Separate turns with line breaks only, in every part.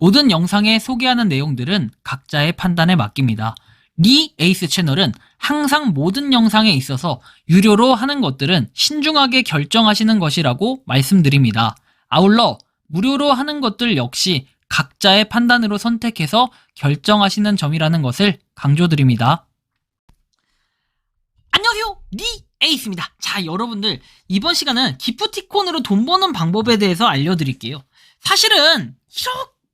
모든 영상에 소개하는 내용들은 각자의 판단에 맡깁니다. 리 에이스 채널은 항상 모든 영상에 있어서 유료로 하는 것들은 신중하게 결정하시는 것이라고 말씀드립니다. 아울러 무료로 하는 것들 역시 각자의 판단으로 선택해서 결정하시는 점이라는 것을 강조드립니다. 안녕하세요, 리 에이스입니다. 자, 여러분들, 이번 시간은 기프티콘으로 돈 버는 방법에 대해서 알려드릴게요. 사실은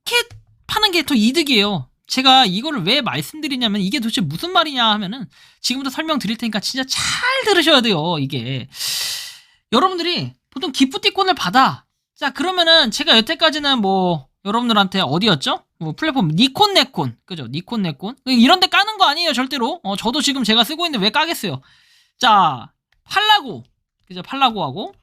이렇게 파는 게 더 이득이에요. 제가 이거를 왜 말씀드리냐면, 이게 도대체 무슨 말이냐 하면은 지금부터 설명드릴 테니까 진짜 잘 들으셔야 돼요. 이게 여러분들이 보통 기프티콘을 받아, 자 그러면은 제가 여태까지는 뭐 여러분들한테 어디였죠? 뭐 플랫폼 니콘 네콘, 그죠? 니콘 네콘 이런 데 까는 거 아니에요, 절대로. 저도 지금 제가 쓰고 있는데 왜 까겠어요? 자, 팔라고, 그죠? 팔라고 하고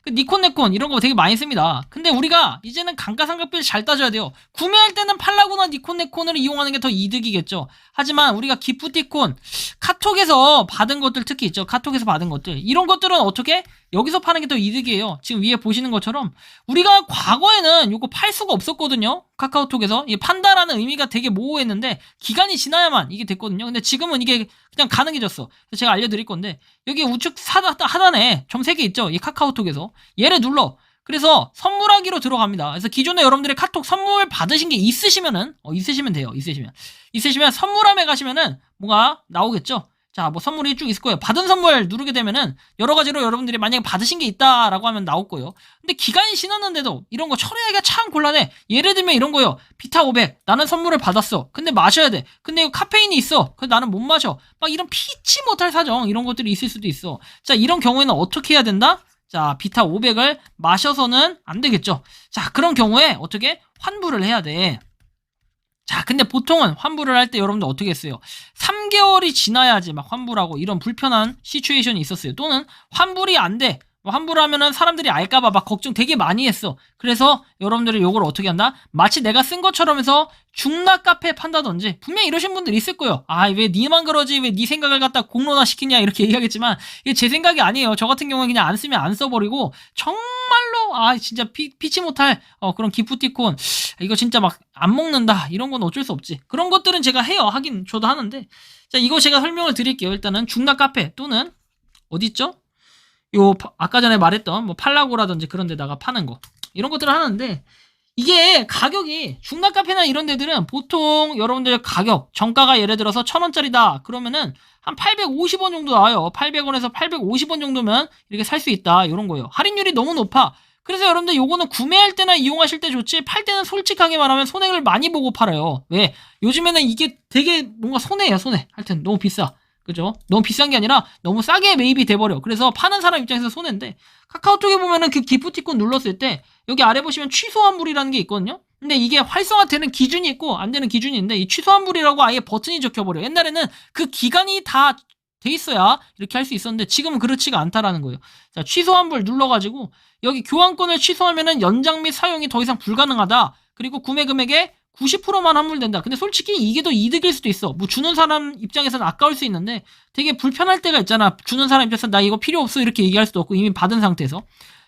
그 니콘 네콘 이런 거 되게 많이 씁니다. 근데 우리가 이제는 감가상각비를 잘 따져야 돼요. 구매할 때는 팔라고나 니콘 네콘을 이용하는 게 더 이득이겠죠. 하지만 우리가 기프티콘, 카톡에서 받은 것들 특히 있죠. 카톡에서 받은 것들, 이런 것들은 어떻게 여기서 파는 게 더 이득이에요. 지금 위에 보시는 것처럼 우리가 과거에는 이거 팔 수가 없었거든요. 카카오톡에서 이 판다라는 의미가 되게 모호했는데 기간이 지나야만 이게 됐거든요. 근데 지금은 이게 그냥 가능해졌어. 그래서 제가 알려드릴 건데, 여기 우측 하단에 점 3개 있죠. 이 카카오톡에서 얘를 눌러. 그래서 선물하기로 들어갑니다. 그래서 기존에 여러분들의 카톡 선물 받으신 게 있으시면은 있으시면 돼요. 있으시면 선물함에 가시면은 뭐가 나오겠죠. 자, 뭐 선물이 쭉 있을 거예요. 받은 선물 누르게 되면은 여러 가지로 여러분들이 만약에 받으신 게 있다라고 하면 나올 거예요. 근데 기간이 지났는데도 이런 거 처리하기가 참 곤란해. 예를 들면 이런 거요. 비타 500, 나는 선물을 받았어. 근데 마셔야 돼. 근데 이거 카페인이 있어. 근데 나는 못 마셔. 막 이런 피치 못할 사정, 이런 것들이 있을 수도 있어. 자, 이런 경우에는 어떻게 해야 된다? 자, 비타 500을 마셔서는 안 되겠죠. 자, 그런 경우에 어떻게? 환불을 해야 돼. 자, 근데 보통은 환불을 할 때 여러분들 어떻게 했어요? 3개월이 지나야지 막 환불하고 이런 불편한 시츄에이션이 있었어요. 또는 환불이 안 돼. 환불하면은 사람들이 알까봐 막 걱정 되게 많이 했어. 그래서 여러분들이 요걸 어떻게 한다? 마치 내가 쓴 것처럼 해서 중락 카페에 판다든지, 분명히 이러신 분들 있을 거예요. 아, 왜 니만 그러지? 왜 니 생각을 갖다 공론화 시키냐? 이렇게 얘기하겠지만, 이게 제 생각이 아니에요. 저 같은 경우는 그냥 안 쓰면 안 써버리고, 정말로, 진짜 피치 못할, 그런 기프티콘, 이거 진짜 막 안 먹는다, 이런 건 어쩔 수 없지. 그런 것들은 제가 해요. 하긴 저도 하는데, 자, 이거 제가 설명을 드릴게요. 일단은 중락 카페 또는 어디 있죠? 아까 전에 말했던 뭐 팔라고라든지 그런 데다가 파는 거, 이런 것들을 하는데, 이게 가격이 중락 카페나 이런 데들은 보통 여러분들 가격 정가가 예를 들어서 1,000원짜리다 그러면은 한 850원 정도 나와요. 800원에서 850원 정도면 이렇게 살 수 있다, 이런 거예요. 할인율이 너무 높아. 그래서 여러분들 요거는 구매할 때나 이용하실 때 좋지, 팔 때는 솔직하게 말하면 손해를 많이 보고 팔아요. 왜? 요즘에는 이게 되게 뭔가 손해예요. 손해. 하여튼 너무 비싸. 그죠? 너무 비싼 게 아니라 너무 싸게 매입이 돼버려. 그래서 파는 사람 입장에서 손해인데, 카카오톡에 보면은 그 기프티콘 눌렀을 때 여기 아래 보시면 취소 환불이라는 게 있거든요. 근데 이게 활성화되는 기준이 있고 안 되는 기준이 있는데, 이 취소 환불이라고 아예 버튼이 적혀버려. 옛날에는 그 기간이 다 돼 있어야 이렇게 할 수 있었는데 지금은 그렇지가 않다라는 거예요. 자, 취소 환불 눌러가지고 여기 교환권을 취소하면은 연장 및 사용이 더 이상 불가능하다. 그리고 구매 금액의 90%만 환불된다. 근데 솔직히 이게 더 이득일 수도 있어. 뭐 주는 사람 입장에서는 아까울 수 있는데 되게 불편할 때가 있잖아. 주는 사람 입장에서 나 이거 필요 없어 이렇게 얘기할 수도 없고, 이미 받은 상태에서.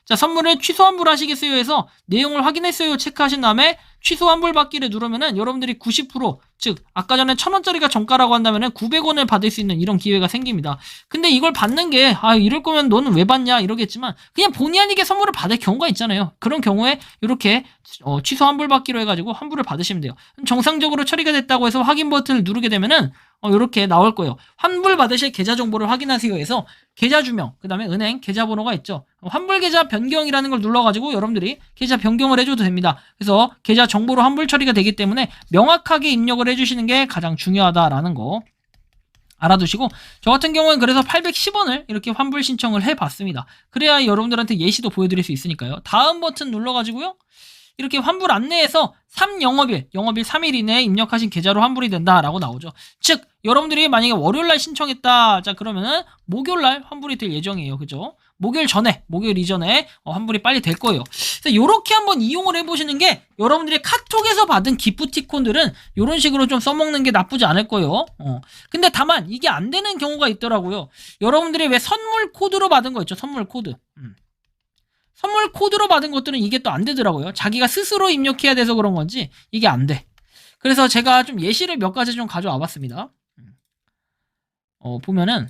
자, 선물을 취소 환불 하시겠어요 해서 내용을 확인했어요 체크하신 다음에 취소 환불 받기를 누르면은 여러분들이 90%, 즉 아까 전에 1,000원짜리가 정가라고 한다면은 900원을 받을 수 있는 이런 기회가 생깁니다. 근데 이걸 받는 게 이럴 거면 너는 왜 받냐 이러겠지만, 그냥 본의 아니게 선물을 받을 경우가 있잖아요. 그런 경우에 이렇게 취소 환불 받기로 해가지고 환불을 받으시면 돼요. 정상적으로 처리가 됐다고 해서 확인 버튼을 누르게 되면은 이렇게 나올 거예요. 환불 받으실 계좌 정보를 확인하세요 해서 계좌 주명, 그 다음에 은행 계좌번호가 있죠. 환불 계좌 변경이라는 걸 눌러가지고 여러분들이 계좌 변경을 해줘도 됩니다. 그래서 계좌 정보로 환불 처리가 되기 때문에 명확하게 입력을 해주시는 게 가장 중요하다라는 거 알아두시고, 저 같은 경우는 그래서 810원을 이렇게 환불 신청을 해봤습니다. 그래야 여러분들한테 예시도 보여드릴 수 있으니까요. 다음 버튼 눌러가지고요, 이렇게 환불 안내에서 3영업일 3일 이내에 입력하신 계좌로 환불이 된다라고 나오죠. 즉 여러분들이 만약에 월요일날 신청했다, 자 그러면은 목요일날 환불이 될 예정이에요. 그죠? 목요일 이전에 환불이 빨리 될 거예요. 그래서 요렇게 한번 이용을 해보시는 게, 여러분들이 카톡에서 받은 기프티콘들은 요런 식으로 좀 써먹는 게 나쁘지 않을 거예요. 근데 다만 이게 안 되는 경우가 있더라고요. 여러분들이 왜 선물 코드로 받은 거 있죠? 선물 코드. 선물 코드로 받은 것들은 이게 또 안 되더라고요. 자기가 스스로 입력해야 돼서 그런 건지 이게 안 돼. 그래서 제가 좀 예시를 몇 가지 좀 가져와 봤습니다. 보면은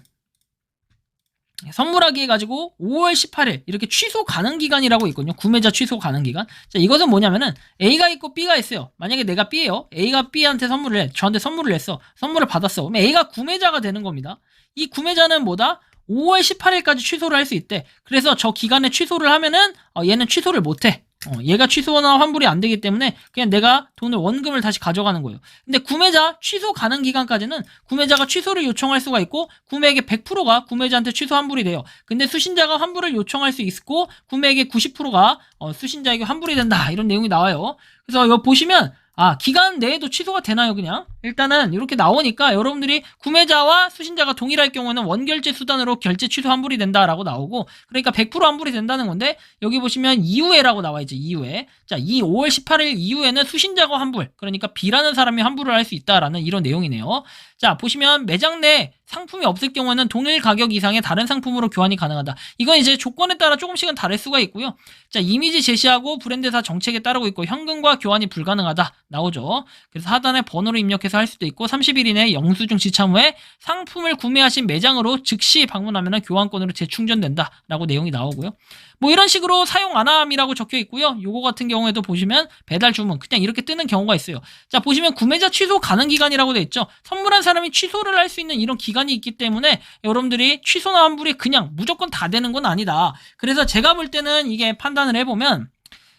선물하기 해가지고 5월 18일 이렇게 취소 가능 기간이라고 있거든요. 구매자 취소 가능 기간. 자, 이것은 뭐냐면은 A가 있고 B가 있어요. 만약에 내가 B예요. A가 B한테 선물을 해. 저한테 선물을 했어. 선물을 받았어. 그럼 A가 구매자가 되는 겁니다. 이 구매자는 뭐다? 5월 18일까지 취소를 할 수 있대. 그래서 저 기간에 취소를 하면은 얘는 취소를 못해. 얘가 취소나 환불이 안 되기 때문에 그냥 내가 돈을 원금을 다시 가져가는 거예요. 근데 구매자 취소 가능 기간까지는 구매자가 취소를 요청할 수가 있고 구매액의 100%가 구매자한테 취소 환불이 돼요. 근데 수신자가 환불을 요청할 수 있고 구매액의 90%가 수신자에게 환불이 된다. 이런 내용이 나와요. 그래서 여기 보시면 기간 내에도 취소가 되나요, 그냥? 일단은 이렇게 나오니까 여러분들이 구매자와 수신자가 동일할 경우에는 원결제 수단으로 결제 취소 환불이 된다라고 나오고, 그러니까 100% 환불이 된다는 건데, 여기 보시면 이후에라고 나와있죠, 이후에. 자, 이 5월 18일 이후에는 수신자가 환불, 그러니까 B라는 사람이 환불을 할 수 있다라는 이런 내용이네요. 자, 보시면 매장 내 상품이 없을 경우에는 동일 가격 이상의 다른 상품으로 교환이 가능하다. 이건 이제 조건에 따라 조금씩은 다를 수가 있고요. 자, 이미지 제시하고 브랜드사 정책에 따르고 있고 현금과 교환이 불가능하다 나오죠. 그래서 하단에 번호를 입력해서 할 수도 있고 30일 이내 영수증 지참 후에 상품을 구매하신 매장으로 즉시 방문하면 교환권으로 재충전된다 라고 내용이 나오고요. 뭐 이런 식으로 사용 안함이라고 적혀 있고요. 요거 같은 경우에도 보시면 배달 주문 그냥 이렇게 뜨는 경우가 있어요. 자, 보시면 구매자 취소 가능 기간이라고 돼 있죠. 선물한 사람이 취소를 할 수 있는 이런 기간이 있기 때문에 여러분들이 취소나 환불이 그냥 무조건 다 되는 건 아니다. 그래서 제가 볼 때는 이게 판단을 해보면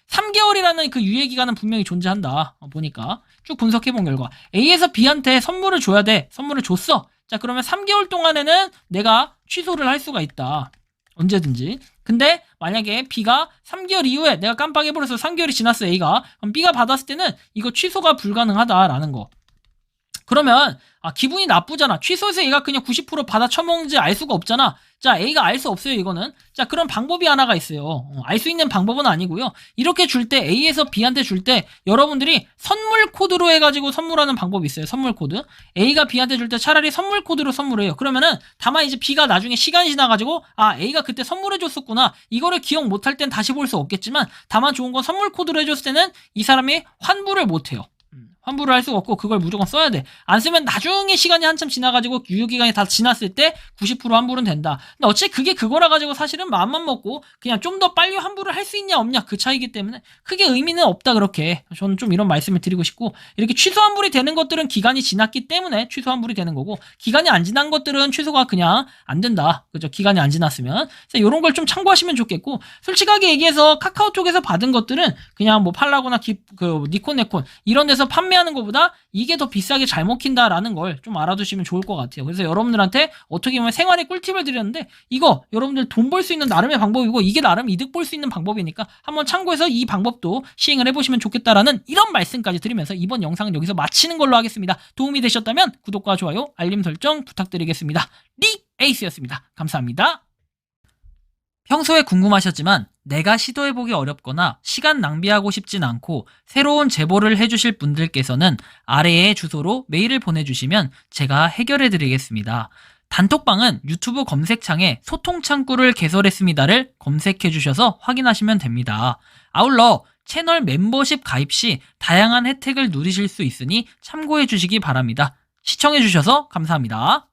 3개월이라는 그 유예 기간은 분명히 존재한다. 보니까 쭉 분석해 본 결과 A에서 B한테 선물을 줘야 돼. 선물을 줬어. 자, 그러면 3개월 동안에는 내가 취소를 할 수가 있다. 언제든지. 근데 만약에 B가 3개월 이후에 내가 깜빡해버려서 3개월이 지났어, A가. 그럼 B가 받았을 때는 이거 취소가 불가능하다라는 거. 그러면 기분이 나쁘잖아. 취소해서 얘가 그냥 90% 받아 처먹는지 알 수가 없잖아. 자, A가 알 수 없어요, 이거는. 자, 그런 방법이 하나가 있어요. 알 수 있는 방법은 아니고요. 이렇게 줄 때, A에서 B한테 줄 때 여러분들이 선물 코드로 해가지고 선물하는 방법이 있어요. 선물 코드. A가 B한테 줄 때 차라리 선물 코드로 선물해요. 그러면은 다만 이제 B가 나중에 시간이 지나가지고 A가 그때 선물해줬었구나. 이거를 기억 못할 땐 다시 볼 수 없겠지만 다만 좋은 건 선물 코드로 해줬을 때는 이 사람이 환불을 못해요. 환불을 할 수가 없고 그걸 무조건 써야 돼. 안 쓰면 나중에 시간이 한참 지나가지고 유효기간이 다 지났을 때 90% 환불은 된다. 근데 어차피 그게 그거라 가지고 사실은 마음만 먹고 그냥 좀 더 빨리 환불을 할 수 있냐 없냐 그 차이기 때문에 크게 의미는 없다 그렇게. 저는 좀 이런 말씀을 드리고 싶고 이렇게 취소 환불이 되는 것들은 기간이 지났기 때문에 취소 환불이 되는 거고 기간이 안 지난 것들은 취소가 그냥 안 된다. 그죠? 기간이 안 지났으면. 그래서 이런 걸 좀 참고하시면 좋겠고 솔직하게 얘기해서 카카오톡에서 받은 것들은 그냥 뭐 팔라고나 니콘네콘 이런 데서 판매하는 것보다 이게 더 비싸게 잘 먹힌다라는 걸 좀 알아두시면 좋을 것 같아요. 그래서 여러분들한테 어떻게 보면 생활의 꿀팁을 드렸는데 이거 여러분들 돈 벌 수 있는 나름의 방법이고 이게 나름 이득 볼 수 있는 방법이니까 한번 참고해서 이 방법도 시행을 해보시면 좋겠다라는 이런 말씀까지 드리면서 이번 영상은 여기서 마치는 걸로 하겠습니다. 도움이 되셨다면 구독과 좋아요, 알림 설정 부탁드리겠습니다. 에이스였습니다. 감사합니다. 평소에 궁금하셨지만 내가 시도해보기 어렵거나 시간 낭비하고 싶진 않고 새로운 제보를 해주실 분들께서는 아래의 주소로 메일을 보내주시면 제가 해결해드리겠습니다. 단톡방은 유튜브 검색창에 소통창구를 개설했습니다를 검색해주셔서 확인하시면 됩니다. 아울러 채널 멤버십 가입 시 다양한 혜택을 누리실 수 있으니 참고해주시기 바랍니다. 시청해주셔서 감사합니다.